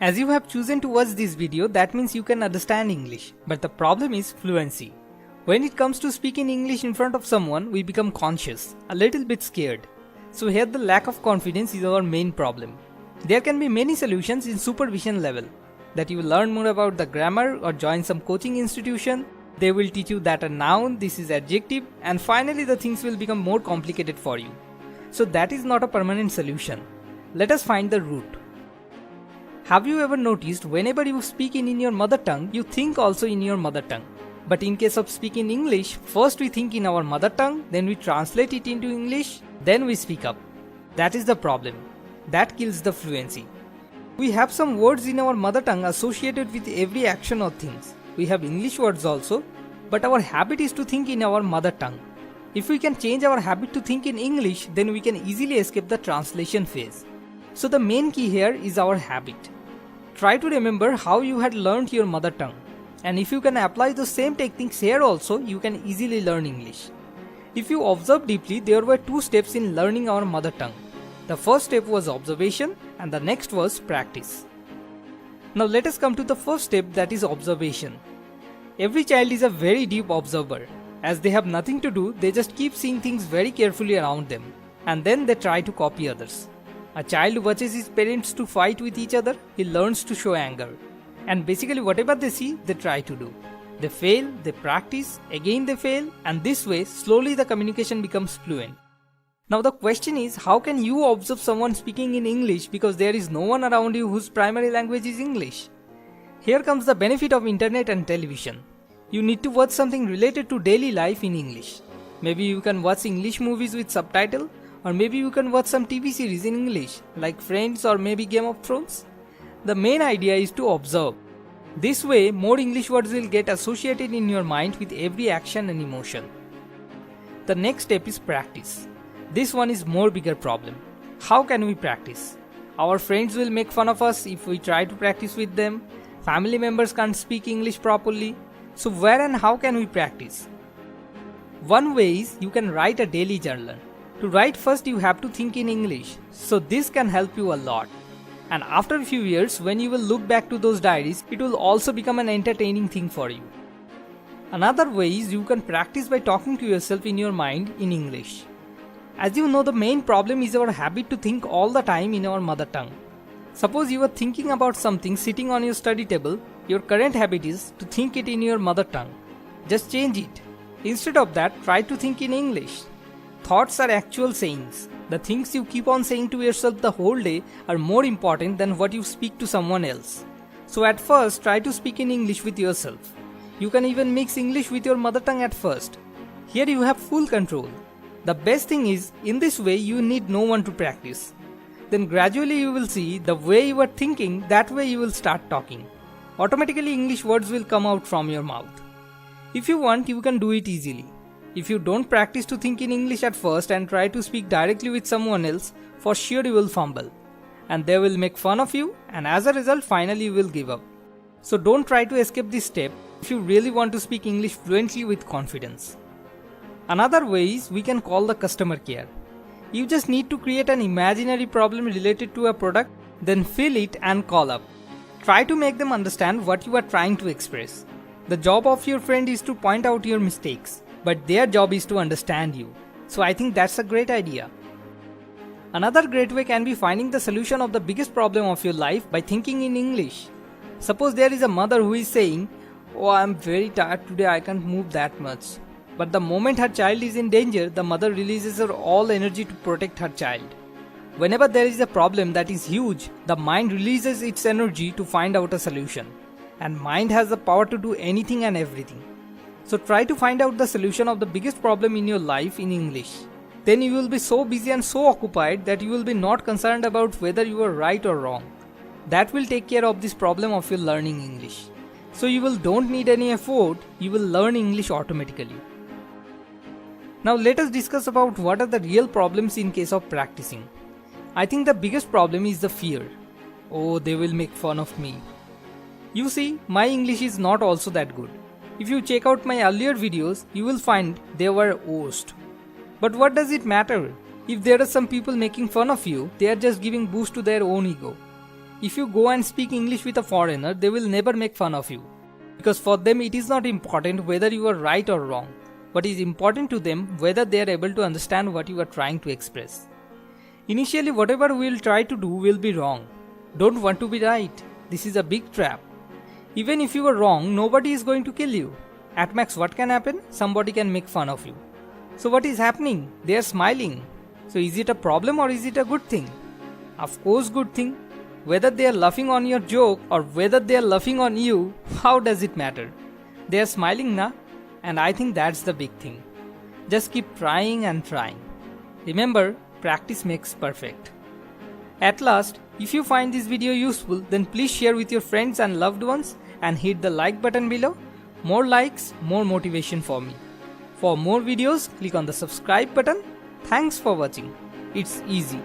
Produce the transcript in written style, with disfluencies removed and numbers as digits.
As you have chosen to watch this video, that means you can understand English. But the problem is fluency. When it comes to speaking English in front of someone, we become conscious, a little bit scared. So here the lack of confidence is our main problem. There can be many solutions in supervision level. That you will learn more about the grammar or join some coaching institution. They will teach you that a noun, this is adjective, and finally the things will become more complicated for you. So that is not a permanent solution. Let us find the root. Have you ever noticed whenever you speak in your mother tongue, you think also in your mother tongue? But in case of speaking English, first we think in our mother tongue, then we translate it into English, then we speak up. That is the problem. That kills the fluency. We have some words in our mother tongue associated with every action or things. We have English words also, but our habit is to think in our mother tongue. If we can change our habit to think in English, then we can easily escape the translation phase. So the main key here is our habit. Try to remember how you had learned your mother tongue. And if you can apply the same techniques here also, you can easily learn English. If you observe deeply, there were two steps in learning our mother tongue. The first step was observation and the next was practice. Now let us come to the first step, that is observation. Every child is a very deep observer. As they have nothing to do, they just keep seeing things very carefully around them. And then they try to copy others. A child watches his parents to fight with each other, he learns to show anger. And basically whatever they see, they try to do. They fail, they practice, again they fail, and this way slowly the communication becomes fluent. Now the question is, how can you observe someone speaking in English because there is no one around you whose primary language is English? Here comes the benefit of internet and television. You need to watch something related to daily life in English. Maybe you can watch English movies with subtitle, or maybe you can watch some TV series in English, like Friends or maybe Game of Thrones. The main idea is to observe. This way, more English words will get associated in your mind with every action and emotion. The next step is practice. This one is more bigger problem. How can we practice? Our friends will make fun of us if we try to practice with them. Family members can't speak English properly. So where and how can we practice? One way is you can write a daily journal. To write first you have to think in English. So this can help you a lot. And after a few years, when you will look back to those diaries, it will also become an entertaining thing for you. Another way is you can practice by talking to yourself in your mind in English. As you know, the main problem is our habit to think all the time in our mother tongue. Suppose you are thinking about something sitting on your study table, your current habit is to think it in your mother tongue. Just change it. Instead of that, try to think in English. Thoughts are actual sayings. The things you keep on saying to yourself the whole day are more important than what you speak to someone else. So at first, try to speak in English with yourself. You can even mix English with your mother tongue at first. Here you have full control. The best thing is, in this way you need no one to practice. Then gradually you will see the way you are thinking, that way you will start talking. Automatically English words will come out from your mouth. If you want, you can do it easily. If you don't practice to think in English at first and try to speak directly with someone else, for sure you will fumble. And they will make fun of you, and as a result finally you will give up. So don't try to escape this step if you really want to speak English fluently with confidence. Another way is we can call the customer care. You just need to create an imaginary problem related to a product, then fill it and call up. Try to make them understand what you are trying to express. The job of your friend is to point out your mistakes, but their job is to understand you. So I think that's a great idea. Another great way can be finding the solution of the biggest problem of your life by thinking in English. Suppose there is a mother who is saying, "Oh, I am very tired today, I can't move that much." But the moment her child is in danger, the mother releases her all energy to protect her child. Whenever there is a problem that is huge, the mind releases its energy to find out a solution. And mind has the power to do anything and everything. So try to find out the solution of the biggest problem in your life in English. Then you will be so busy and so occupied that you will be not concerned about whether you are right or wrong. That will take care of this problem of your learning English. So you will don't need any effort, you will learn English automatically. Now let us discuss about what are the real problems in case of practicing. I think the biggest problem is the fear. Oh, they will make fun of me. You see, my English is not also that good. If you check out my earlier videos, you will find they were worst. But what does it matter? If there are some people making fun of you, they are just giving boost to their own ego. if you go and speak English with a foreigner, they will never make fun of you. Because for them it is not important whether you are right or wrong. What is important to them whether they are able to understand what you are trying to express. Initially whatever we will try to do will be wrong. Don't want to be right. This is a big trap. Even if you are wrong, nobody is going to kill you. At max what can happen? Somebody can make fun of you. So what is happening? They are smiling. So is it a problem or is it a good thing? Of course good thing. Whether they are laughing on your joke or whether they are laughing on you, how does it matter? They are smiling na? And I think that's the big thing. Just keep trying and trying. Remember, practice makes perfect. At last, if you find this video useful, then please share with your friends and loved ones and hit the like button below. More likes, more motivation for me. For more videos, click on the subscribe button. Thanks for watching. It's easy.